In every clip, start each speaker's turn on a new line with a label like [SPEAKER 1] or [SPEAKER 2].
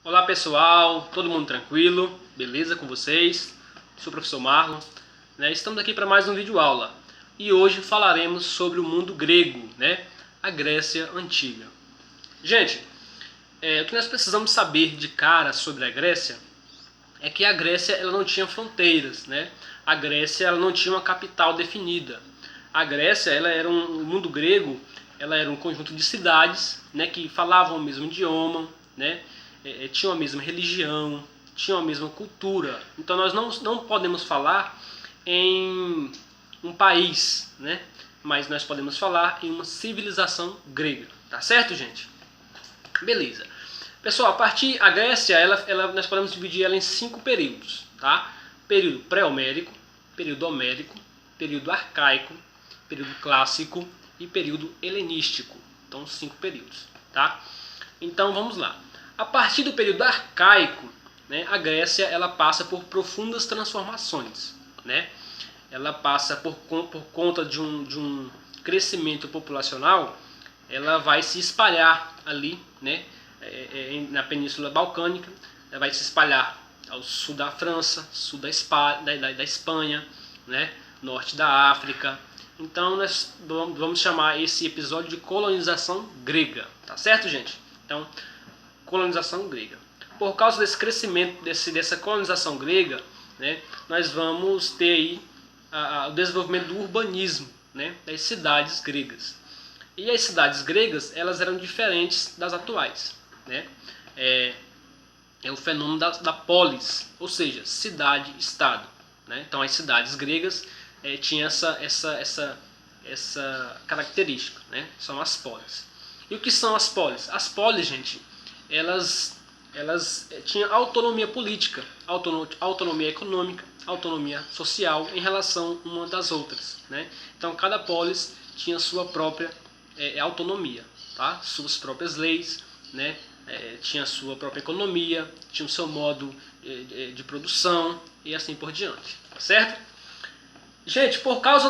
[SPEAKER 1] Olá pessoal, todo mundo tranquilo? Beleza com vocês? Sou o professor Marlon, né? Estamos aqui para mais um vídeo aula e hoje falaremos sobre o mundo grego, né? A Grécia Antiga. Gente, o que nós precisamos saber de cara sobre a Grécia é que a Grécia ela não tinha fronteiras, né? A Grécia ela não tinha uma capital definida. A Grécia ela era o mundo grego, ela era um conjunto de cidades, né, que falavam o mesmo idioma, né? Tinham a mesma religião, tinham a mesma cultura. Então nós não podemos falar em um país, né? Mas nós podemos falar em uma civilização grega, tá certo, gente? Beleza. Pessoal, a Grécia, nós podemos dividir ela em 5 períodos, tá? Período pré-homérico, período homérico, período arcaico, período clássico e período helenístico. Então, 5 períodos, tá? Então, vamos lá. A partir do período arcaico, né, a Grécia ela passa por profundas transformações, né? Ela passa por conta de um crescimento populacional, ela vai se espalhar ali, né, na Península Balcânica, ela vai se espalhar ao sul da França, sul da Espanha, né, norte da África. Então nós vamos chamar esse episódio de colonização grega, tá certo, gente? Então, colonização grega. Por causa desse crescimento, dessa colonização grega, né, nós vamos ter aí o desenvolvimento do urbanismo, né, das cidades gregas. E as cidades gregas elas eram diferentes das atuais, né? É o fenômeno da polis, ou seja, cidade-estado, né? Então as cidades gregas tinham essa característica, né? São as polis. E o que são as polis? As polis, gente, elas tinham autonomia política, autonomia econômica, autonomia social em relação uma das outras, né? Então cada polis tinha sua própria autonomia, tá? Suas próprias leis, né? Tinha sua própria economia, tinha o seu modo de produção e assim por diante, tá certo? Gente, por causa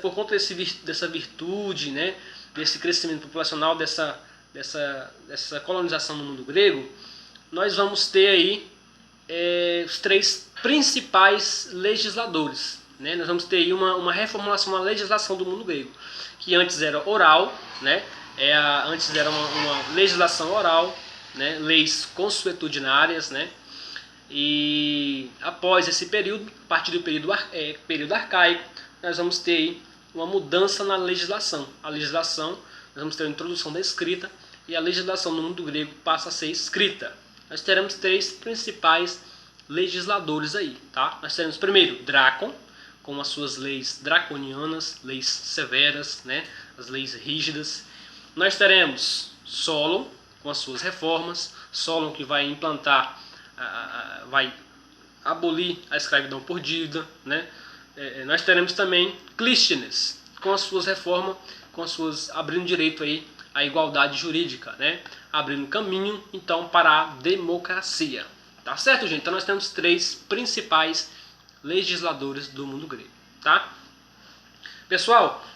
[SPEAKER 1] por conta dessa virtude, né? Desse crescimento populacional, dessa colonização no mundo grego, nós vamos ter aí os 3 principais legisladores, né? Nós vamos ter aí uma reformulação, uma legislação do mundo grego, que antes era oral, né? Antes era uma legislação oral, né? Leis consuetudinárias, né? E após esse período, a partir do período arcaico, nós vamos ter aí uma mudança na legislação. A legislação, nós vamos ter a introdução da escrita, e a legislação no mundo grego passa a ser escrita. Nós teremos 3 principais legisladores aí, tá? Nós teremos primeiro Drácon, com as suas leis draconianas, leis severas, né? As leis rígidas. Nós teremos Solon, com as suas reformas, Solon que vai implantar, vai abolir a escravidão por dívida, né? Nós teremos também Clístenes, com as suas reformas, abrindo direito aí à igualdade jurídica, né? Abrindo caminho então para a democracia. Tá certo, gente? Então nós temos 3 principais legisladores do mundo grego, tá? Pessoal,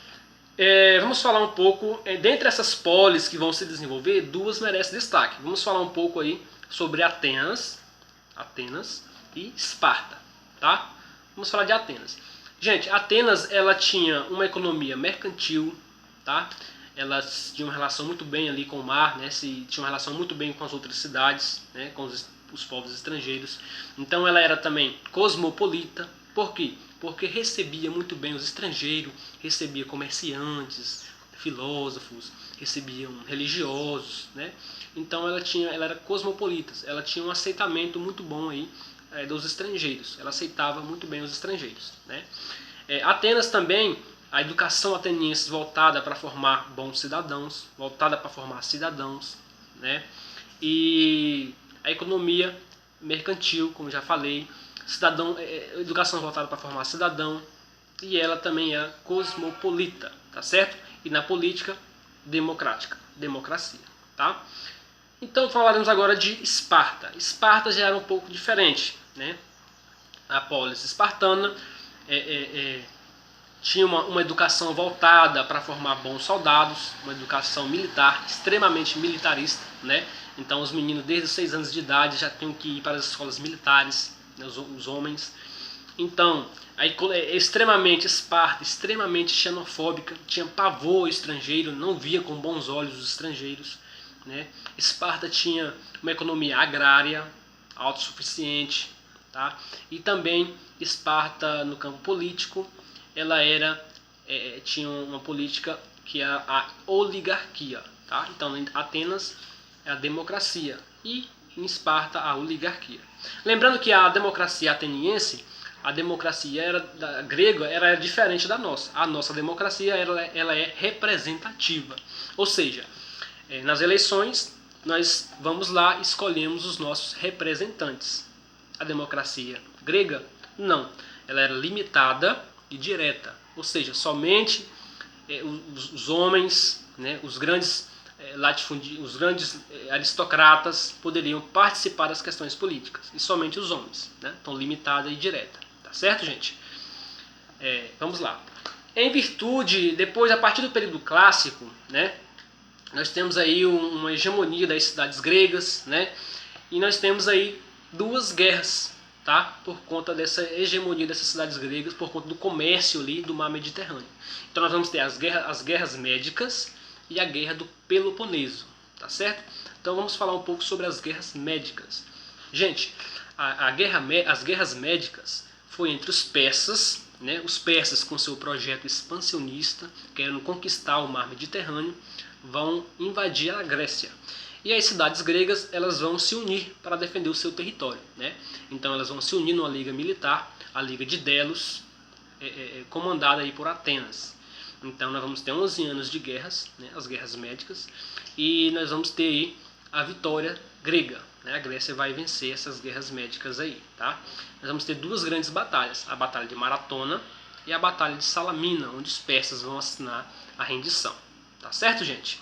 [SPEAKER 1] vamos falar um pouco, dentre essas polis que vão se desenvolver, 2 merecem destaque. Vamos falar um pouco aí sobre Atenas e Esparta, tá? Vamos falar de Atenas. Gente, Atenas ela tinha uma economia mercantil, tá? Elas tinham uma relação muito bem ali com o mar, né? Tinha uma relação muito bem com as outras cidades, né? Com os povos estrangeiros. Então ela era também cosmopolita. Por quê? Porque recebia muito bem os estrangeiros, recebia comerciantes, filósofos, recebiam religiosos, né? Então ela era cosmopolita, ela tinha um aceitamento muito bom aí dos estrangeiros, ela aceitava muito bem os estrangeiros, né? Atenas também, a educação ateniense voltada para formar bons cidadãos, né? E a economia mercantil, como já falei, educação voltada para formar cidadão, e ela também era cosmopolita, tá certo? E na política, democracia, tá? Então falaremos agora de Esparta. Esparta já era um pouco diferente, né? A polis espartana tinha uma educação voltada para formar bons soldados, uma educação militar, extremamente militarista, né? Então os meninos desde os 6 anos de idade já tinham que ir para as escolas militares, né, os homens. Então, aí, Esparta, extremamente xenofóbica, tinha pavor ao estrangeiro, não via com bons olhos os estrangeiros, né? Esparta tinha uma economia agrária, autossuficiente, tá? E também Esparta, no campo político, ela tinha uma política que é a oligarquia, tá? Então, em Atenas é a democracia e em Esparta a oligarquia. Lembrando que a democracia ateniense, a democracia grega era diferente da nossa. A nossa democracia ela é representativa, ou seja, nas eleições nós vamos lá e escolhemos os nossos representantes. A democracia grega não, ela era limitada e direta, ou seja, somente os homens, né, os grandes os grandes aristocratas poderiam participar das questões políticas, e somente os homens, né? Então limitada e direta, tá certo, gente? Vamos lá. Em virtude, depois, a partir do período clássico, né, nós temos aí uma hegemonia das cidades gregas, né, e nós temos aí 2 guerras, tá? Por conta dessa hegemonia dessas cidades gregas, por conta do comércio ali do mar Mediterrâneo. Então nós vamos ter as guerras médicas e a guerra do Peloponeso, tá certo? Então vamos falar um pouco sobre as guerras médicas. Gente, as guerras médicas foi entre os persas, né? Os persas com seu projeto expansionista, querendo conquistar o mar Mediterrâneo, vão invadir a Grécia. E as cidades gregas elas vão se unir para defender o seu território, né? Então elas vão se unir numa liga militar, a Liga de Delos, comandada aí por Atenas. Então nós vamos ter 11 anos de guerras, né, as guerras médicas, e nós vamos ter aí a vitória grega, né? A Grécia vai vencer essas guerras médicas aí, tá? Nós vamos ter 2 grandes batalhas, a Batalha de Maratona e a Batalha de Salamina, onde os persas vão assinar a rendição, tá certo, gente?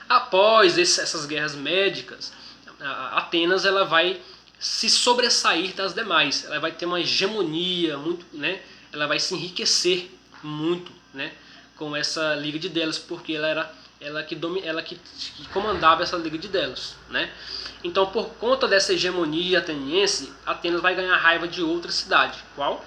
[SPEAKER 1] Após essas guerras médicas, Atenas ela vai se sobressair das demais, ela vai ter uma hegemonia muito, né? Ela vai se enriquecer muito, né, com essa Liga de Delos, porque ela que comandava essa Liga de Delos, né? Então, por conta dessa hegemonia ateniense, Atenas vai ganhar raiva de outra cidade. Qual?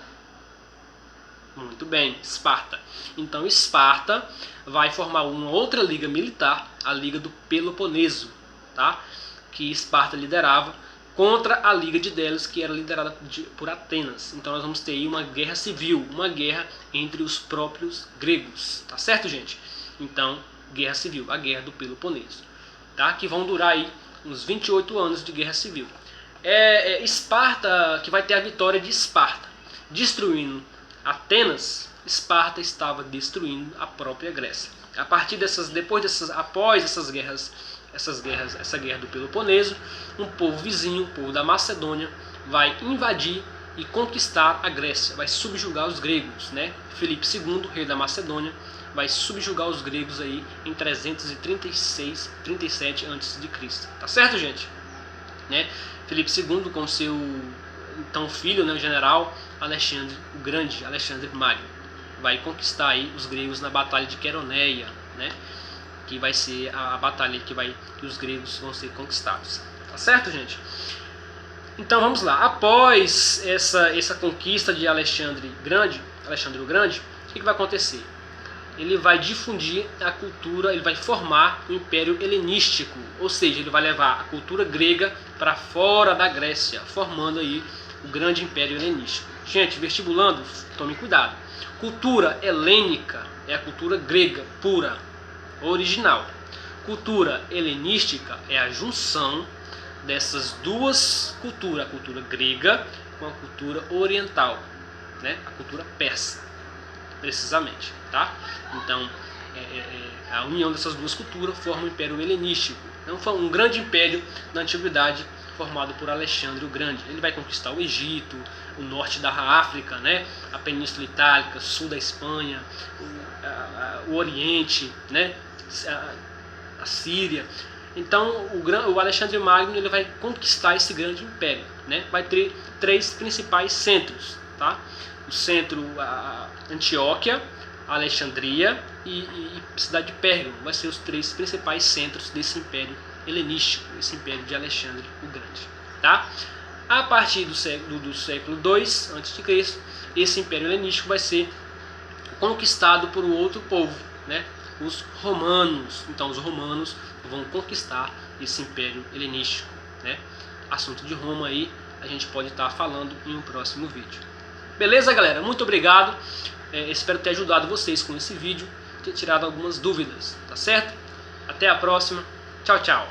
[SPEAKER 1] Muito bem, Esparta. Então, Esparta vai formar uma outra liga militar, a Liga do Peloponeso, tá? Que Esparta liderava contra a Liga de Delos, que era liderada por Atenas. Então nós vamos ter aí uma guerra civil, uma guerra entre os próprios gregos, tá certo, gente? Então, guerra civil, a Guerra do Peloponeso, tá? Que vão durar aí uns 28 anos de guerra civil. Esparta, que vai ter a vitória de Esparta, destruindo Atenas. Esparta estava destruindo a própria Grécia. Após essas guerras, essa guerra do Peloponeso, um povo vizinho, o povo da Macedônia, vai invadir e conquistar a Grécia, vai subjugar os gregos, né? Filipe II, rei da Macedônia, vai subjugar os gregos aí em 337 a.C., tá certo, gente? Né? Filipe II com seu então filho, né, o general Alexandre o Grande, Alexandre Magno, vai conquistar aí os gregos na Batalha de Queroneia, né? Que vai ser a batalha que os gregos vão ser conquistados. Tá certo, gente? Então vamos lá. Após essa conquista de Alexandre o Grande, o que vai acontecer? Ele vai difundir a cultura, ele vai formar o Império Helenístico, ou seja, ele vai levar a cultura grega para fora da Grécia, formando aí o grande Império Helenístico. Gente, vestibulando, tome cuidado. Cultura helênica é a cultura grega pura, original. Cultura helenística é a junção dessas duas culturas, a cultura grega com a cultura oriental, né? A cultura persa, precisamente, tá? Então, a união dessas duas culturas forma o Império Helenístico. Então, foi um grande império na antiguidade formado por Alexandre o Grande. Ele vai conquistar o Egito, o norte da África, né? A Península Itálica, sul da Espanha, o Oriente, né? A Síria. Então o Alexandre Magno ele vai conquistar esse grande império, né? Vai ter 3 principais centros, tá? o centro, a Antioquia, a Alexandria e cidade de Pérgamo. Vai ser os 3 principais centros desse império helenístico, esse império de Alexandre o Grande. Tá? A partir do século II a.C., esse império helenístico vai ser conquistado por um outro povo, né? Os romanos. Então os romanos vão conquistar esse império helenístico, né? Assunto de Roma aí a gente pode estar falando em um próximo vídeo. Beleza, galera? Muito obrigado. Espero ter ajudado vocês com esse vídeo, ter tirado algumas dúvidas, tá certo? Até a próxima. Tchau, tchau.